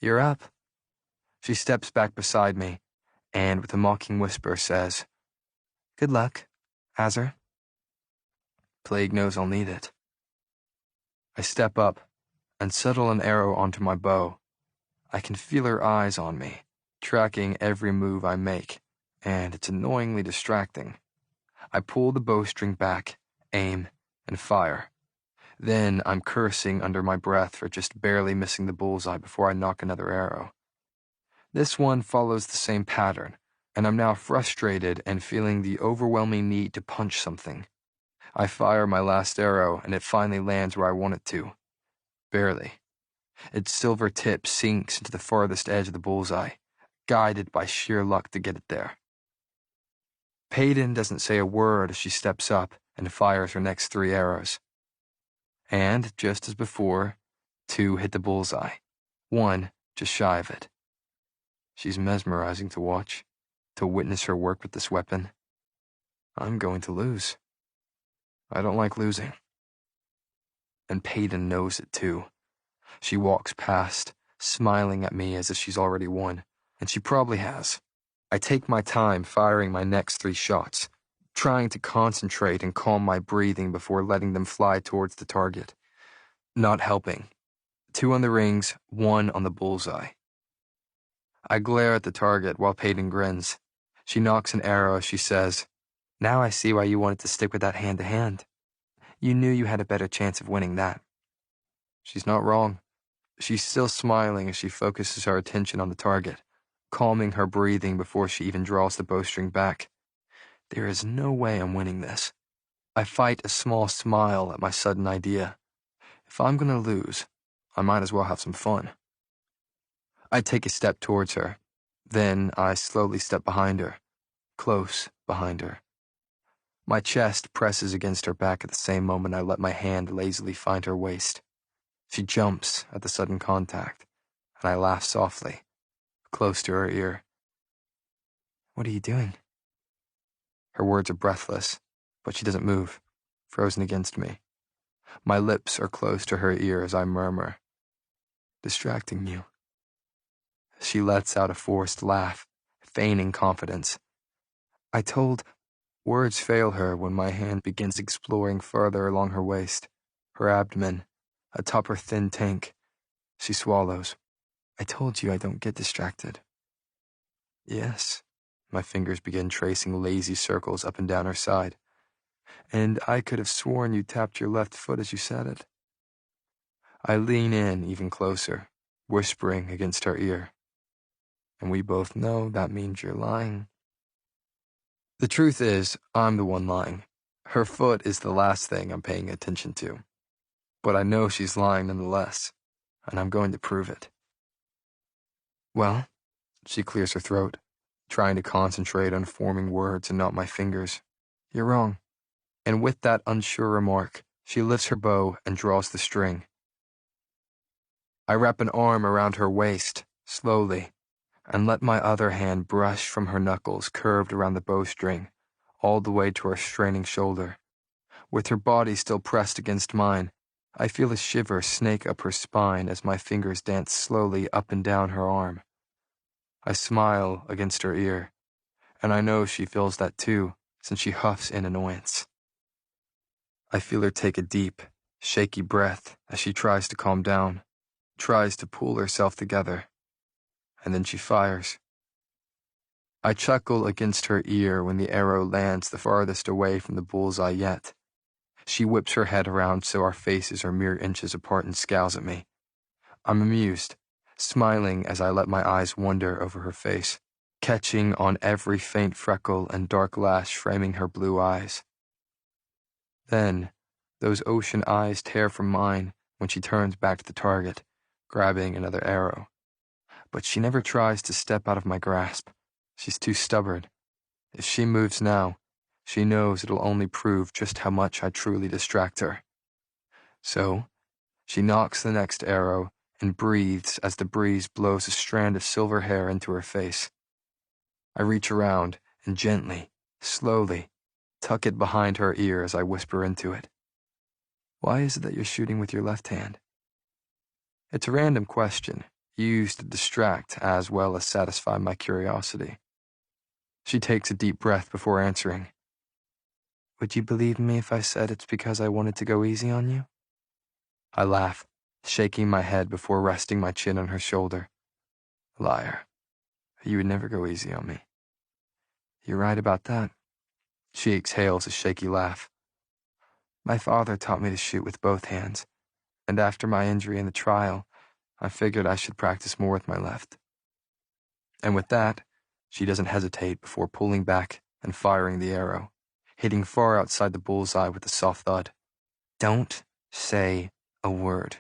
You're up. She steps back beside me and, with a mocking whisper, says, Good luck, Azur. Plague knows I'll need it. I step up and settle an arrow onto my bow. I can feel her eyes on me, tracking every move I make, and it's annoyingly distracting. I pull the bowstring back, aim, and fire. Then I'm cursing under my breath for just barely missing the bullseye before I nock another arrow. This one follows the same pattern, and I'm now frustrated and feeling the overwhelming need to punch something. I fire my last arrow, and it finally lands where I want it to. Barely. Its silver tip sinks into the farthest edge of the bullseye, guided by sheer luck to get it there. Payton doesn't say a word as she steps up and fires her next 3 arrows. And, just as before, 2 hit the bullseye, 1 just shy of it. She's mesmerizing to watch, to witness her work with this weapon. I'm going to lose. I don't like losing. And Payton knows it too. She walks past, smiling at me as if she's already won, and she probably has. I take my time firing my next 3 shots, trying to concentrate and calm my breathing before letting them fly towards the target. Not helping. 2 on the rings, 1 on the bullseye. I glare at the target while Payton grins. She knocks an arrow as she says, Now I see why you wanted to stick with that hand-to-hand. You knew you had a better chance of winning that. She's not wrong. She's still smiling as she focuses her attention on the target, calming her breathing before she even draws the bowstring back. There is no way I'm winning this. I fight a small smile at my sudden idea. If I'm going to lose, I might as well have some fun. I take a step towards her. Then I slowly step behind her, close behind her. My chest presses against her back at the same moment I let my hand lazily find her waist. She jumps at the sudden contact, and I laugh softly, close to her ear. What are you doing? Her words are breathless, but she doesn't move, frozen against me. My lips are close to her ear as I murmur, Distracting you. She lets out a forced laugh, feigning confidence. Words fail her when my hand begins exploring further along her waist, her abdomen, atop her thin tank. She swallows. I told you I don't get distracted. Yes. My fingers begin tracing lazy circles up and down her side. And I could have sworn you tapped your left foot as you said it. I lean in even closer, whispering against her ear. And we both know that means you're lying. The truth is, I'm the one lying. Her foot is the last thing I'm paying attention to. But I know she's lying nonetheless, and I'm going to prove it. Well, she clears her throat, trying to concentrate on forming words and not my fingers. You're wrong. And with that unsure remark, she lifts her bow and draws the string. I wrap an arm around her waist, slowly, and let my other hand brush from her knuckles curved around the bowstring, all the way to her straining shoulder. With her body still pressed against mine, I feel a shiver snake up her spine as my fingers dance slowly up and down her arm. I smile against her ear, and I know she feels that too, since she huffs in annoyance. I feel her take a deep, shaky breath as she tries to calm down, tries to pull herself together, and then she fires. I chuckle against her ear when the arrow lands the farthest away from the bullseye yet. She whips her head around so our faces are mere inches apart and scowls at me. I'm amused, smiling as I let my eyes wander over her face, catching on every faint freckle and dark lash framing her blue eyes. Then, those ocean eyes tear from mine when she turns back to the target, grabbing another arrow. But she never tries to step out of my grasp. She's too stubborn. If she moves now, she knows it'll only prove just how much I truly distract her. So, she knocks the next arrow and breathes as the breeze blows a strand of silver hair into her face. I reach around and gently, slowly, tuck it behind her ear as I whisper into it. Why is it that you're shooting with your left hand? It's a random question, used to distract as well as satisfy my curiosity. She takes a deep breath before answering. Would you believe me if I said it's because I wanted to go easy on you? I laugh, shaking my head before resting my chin on her shoulder. Liar. You would never go easy on me. You're right about that. She exhales a shaky laugh. My father taught me to shoot with both hands, and after my injury in the trial, I figured I should practice more with my left. And with that, she doesn't hesitate before pulling back and firing the arrow, hitting far outside the bullseye with a soft thud. Don't say a word,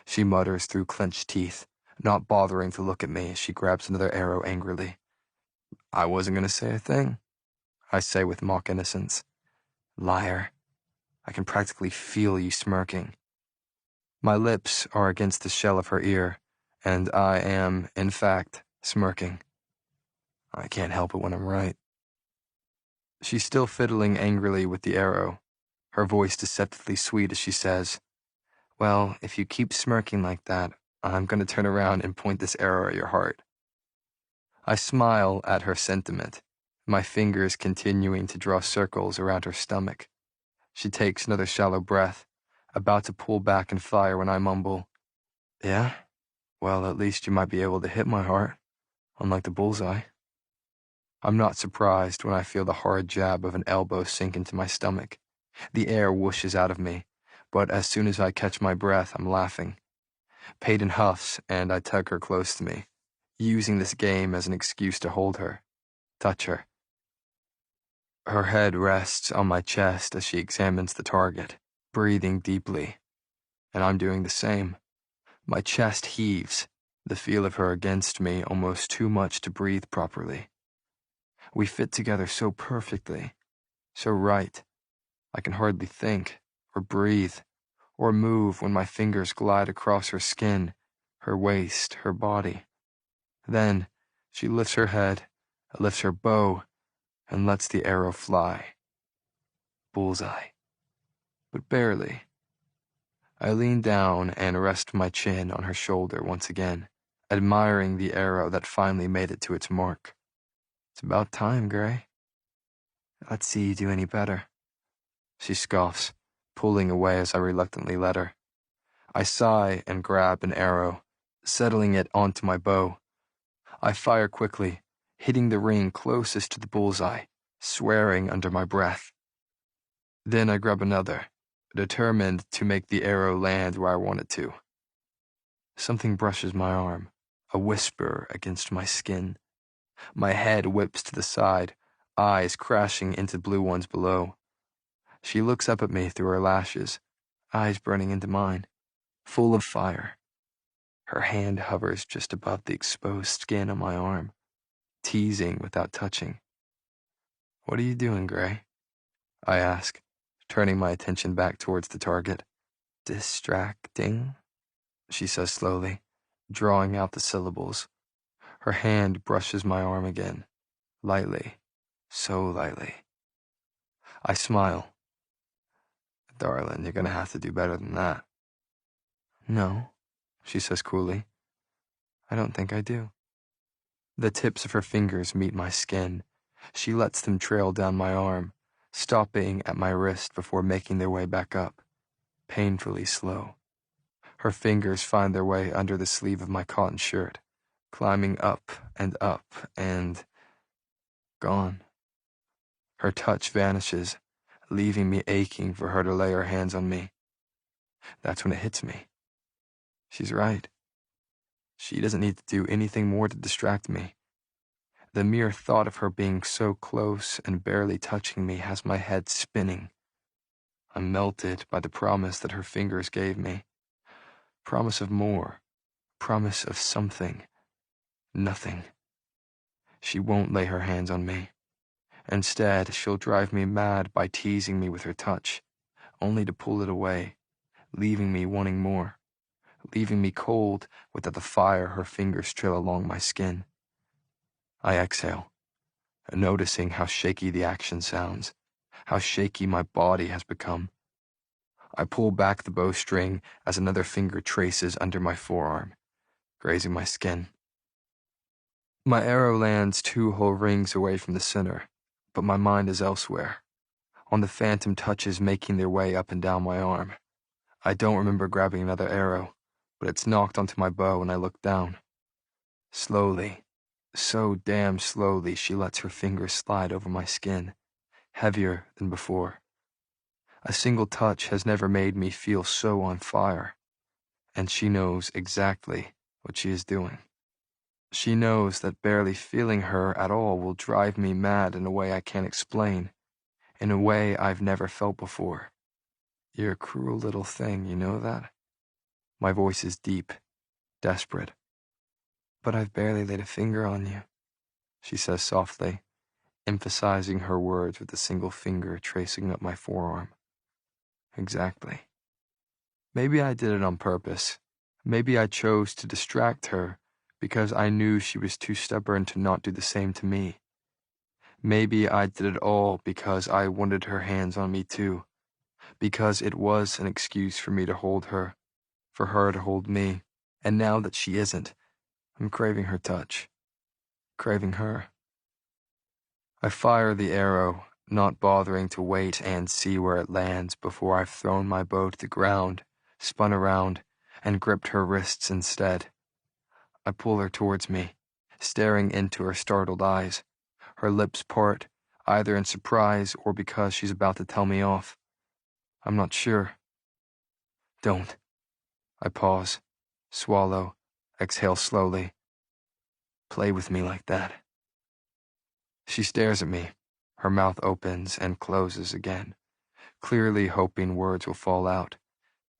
she mutters through clenched teeth, not bothering to look at me as she grabs another arrow angrily. I wasn't going to say a thing, I say with mock innocence. Liar. I can practically feel you smirking. My lips are against the shell of her ear, and I am, in fact, smirking. I can't help it when I'm right. She's still fiddling angrily with the arrow, her voice deceptively sweet as she says, Well, if you keep smirking like that, I'm going to turn around and point this arrow at your heart. I smile at her sentiment, my fingers continuing to draw circles around her stomach. She takes another shallow breath, about to pull back and fire when I mumble, Yeah? Well, at least you might be able to hit my heart, unlike the bullseye. I'm not surprised when I feel the hard jab of an elbow sink into my stomach. The air whooshes out of me, but as soon as I catch my breath, I'm laughing. Peyton huffs, and I tug her close to me, using this game as an excuse to hold her, touch her. Her head rests on my chest as she examines the target, breathing deeply, and I'm doing the same. My chest heaves, the feel of her against me almost too much to breathe properly. We fit together so perfectly, so right. I can hardly think, or breathe, or move when my fingers glide across her skin, her waist, her body. Then she lifts her head, lifts her bow, and lets the arrow fly. Bullseye. But barely. I lean down and rest my chin on her shoulder once again, admiring the arrow that finally made it to its mark. It's about time, Gray. Let's see you do any better. She scoffs, pulling away as I reluctantly let her. I sigh and grab an arrow, settling it onto my bow. I fire quickly, hitting the ring closest to the bullseye, swearing under my breath. Then I grab another, determined to make the arrow land where I want it to. Something brushes my arm, a whisper against my skin. My head whips to the side, eyes crashing into blue ones below. She looks up at me through her lashes, eyes burning into mine, full of fire. Her hand hovers just above the exposed skin on my arm, teasing without touching. What are you doing, Gray? I ask, turning my attention back towards the target. Distracting, she says slowly, drawing out the syllables. Her hand brushes my arm again, lightly, so lightly. I smile. Darling, you're gonna have to do better than that. No, she says coolly. I don't think I do. The tips of her fingers meet my skin. She lets them trail down my arm, stopping at my wrist before making their way back up, painfully slow. Her fingers find their way under the sleeve of my cotton shirt, climbing up and gone. Her touch vanishes, leaving me aching for her to lay her hands on me. That's when it hits me. She's right. She doesn't need to do anything more to distract me. The mere thought of her being so close and barely touching me has my head spinning. I'm melted by the promise that her fingers gave me. Promise of more. Promise of something. Nothing. She won't lay her hands on me. Instead, she'll drive me mad by teasing me with her touch, only to pull it away, leaving me wanting more, leaving me cold without the fire her fingers trail along my skin. I exhale, noticing how shaky the action sounds, how shaky my body has become. I pull back the bowstring as another finger traces under my forearm, grazing my skin. My arrow lands 2 whole rings away from the center, but my mind is elsewhere, on the phantom touches making their way up and down my arm. I don't remember grabbing another arrow, but it's knocked onto my bow and I look down. Slowly, so damn slowly, she lets her fingers slide over my skin, heavier than before. A single touch has never made me feel so on fire, and she knows exactly what she is doing. She knows that barely feeling her at all will drive me mad in a way I can't explain, in a way I've never felt before. You're a cruel little thing, you know that? My voice is deep, desperate. But I've barely laid a finger on you, she says softly, emphasizing her words with a single finger tracing up my forearm. Exactly. Maybe I did it on purpose. Maybe I chose to distract her because I knew she was too stubborn to not do the same to me. Maybe I did it all because I wanted her hands on me too, because it was an excuse for me to hold her, for her to hold me, and now that she isn't, I'm craving her touch, craving her. I fire the arrow, not bothering to wait and see where it lands before I've thrown my bow to the ground, spun around, and gripped her wrists instead. I pull her towards me, staring into her startled eyes. Her lips part, either in surprise or because she's about to tell me off. I'm not sure. Don't. I pause, swallow, exhale slowly. Play with me like that. She stares at me. Her mouth opens and closes again, clearly hoping words will fall out.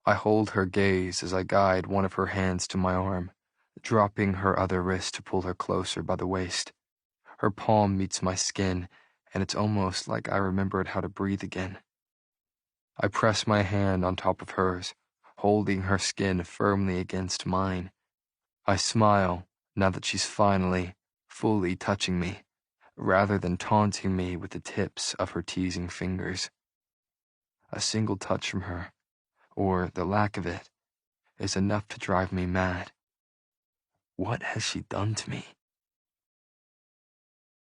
I hold her gaze as I guide one of her hands to my arm, dropping her other wrist to pull her closer by the waist. Her palm meets my skin, and it's almost like I remembered how to breathe again. I press my hand on top of hers, holding her skin firmly against mine. I smile now that she's finally, fully touching me, rather than taunting me with the tips of her teasing fingers. A single touch from her, or the lack of it, is enough to drive me mad. What has she done to me?